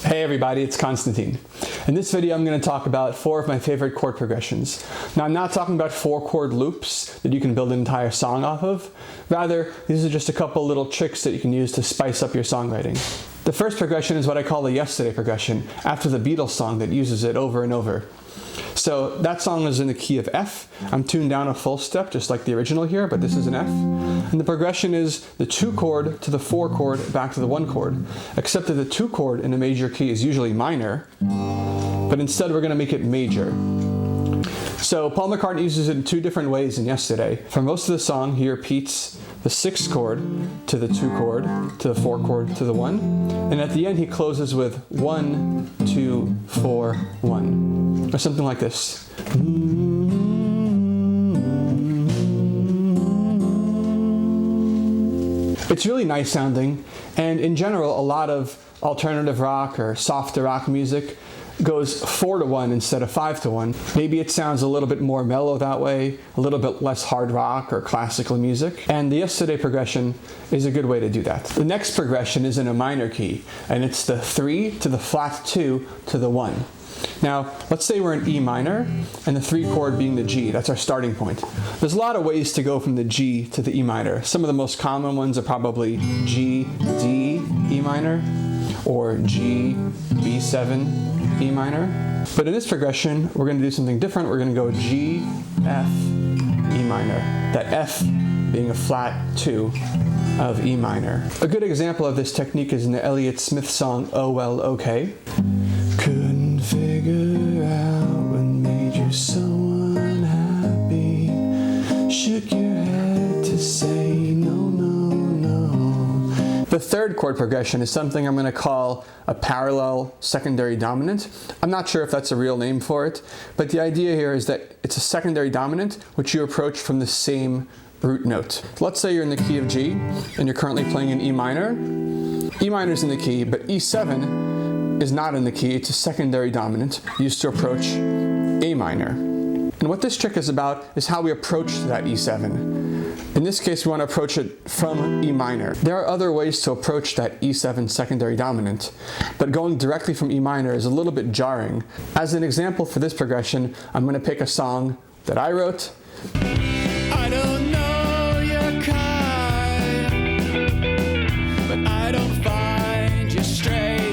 Hey everybody, it's Constantine. In this video I'm going to talk about 4 of my favorite chord progressions. Now I'm not talking about 4 chord loops that you can build an entire song off of. Rather, these are just a couple little tricks that you can use to spice up your songwriting. The first progression is what I call the Yesterday progression, after the Beatles song that uses it over and over. So that song is in the key of F. I'm tuned down a full step just like the original here, but this is an F. And the progression is the 2 chord to the 4 chord back to the 1 chord, except that the 2 chord in a major key is usually minor, but instead we're going to make it major. So Paul McCartney uses it in 2 different ways in Yesterday. For most of the song, he repeats the 6th chord to the 2 chord to the 4 chord to the 1, and at the end he closes with 1, 2, 4, 1, or something like this. It's really nice sounding, and in general a lot of alternative rock or softer rock music goes 4-1 instead of 5-1. Maybe it sounds a little bit more mellow that way, a little bit less hard rock or classical music, and the Yesterday progression is a good way to do that. The next progression is in a minor key, and it's the 3 to the flat 2 to the 1. Now, let's say we're in E minor, and the 3 chord being the G. That's our starting point. There's a lot of ways to go from the G to the E minor. Some of the most common ones are probably G, D, E minor, or G, B7, E minor. But in this progression, we're going to do something different. We're going to go G, F, E minor. That F being a flat 2 of E minor. A good example of this technique is in the Elliott Smith song, Oh Well, Okay. Couldn't figure out what made you so unhappy. Shook your head to say no, no, no. The 3rd chord progression is something I'm going to call a parallel secondary dominant. I'm not sure if that's a real name for it, but the idea here is that it's a secondary dominant which you approach from the same root note. Let's say you're in the key of G and you're currently playing in E minor. E minor is in the key, but E7 is not in the key. It's a secondary dominant used to approach A minor. And what this trick is about is how we approach that E7. In this case, we want to approach it from E minor. There are other ways to approach that E7 secondary dominant, but going directly from E minor is a little bit jarring. As an example for this progression, I'm going to pick a song that I wrote. I don't know your kind, but I don't find you straight.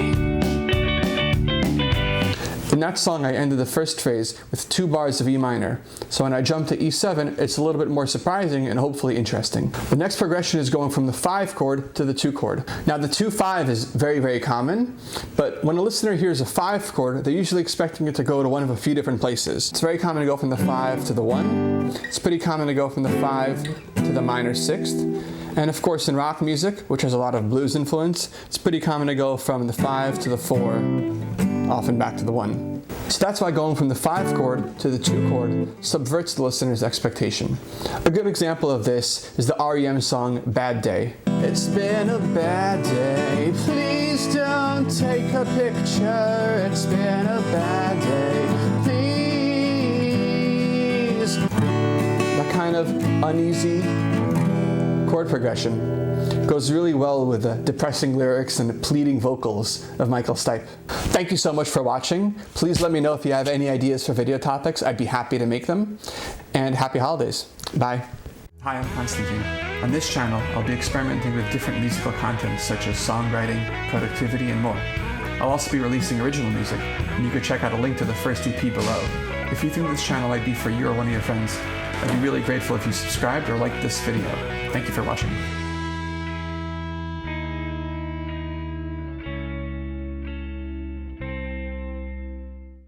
In that song, I ended the first phrase with 2 bars of E minor. So when I jump to E7, it's a little bit more surprising and hopefully interesting. The next progression is going from the 5 chord to the 2 chord. Now the 2-5 is very, very common, but when a listener hears a 5 chord, they're usually expecting it to go to one of a few different places. It's very common to go from the 5 to the 1. It's pretty common to go from the 5 to the minor 6th. And of course in rock music, which has a lot of blues influence, it's pretty common to go from the 5 to the 4, often back to the 1. So that's why going from the 5 chord to the 2 chord subverts the listener's expectation. A good example of this is the R.E.M. song Bad Day. It's been a bad day, please don't take a picture. It's been a bad day, please. That kind of uneasy chord progression goes really well with the depressing lyrics and the pleading vocals of Michael Stipe. Thank you so much for watching. Please let me know if you have any ideas for video topics. I'd be happy to make them. And happy holidays. Bye. Hi, I'm Constantine. On this channel, I'll be experimenting with different musical content such as songwriting, productivity, and more. I'll also be releasing original music, and you can check out a link to the first EP below. If you think this channel might be for you or one of your friends, I'd be really grateful if you subscribed or liked this video. Thank you for watching.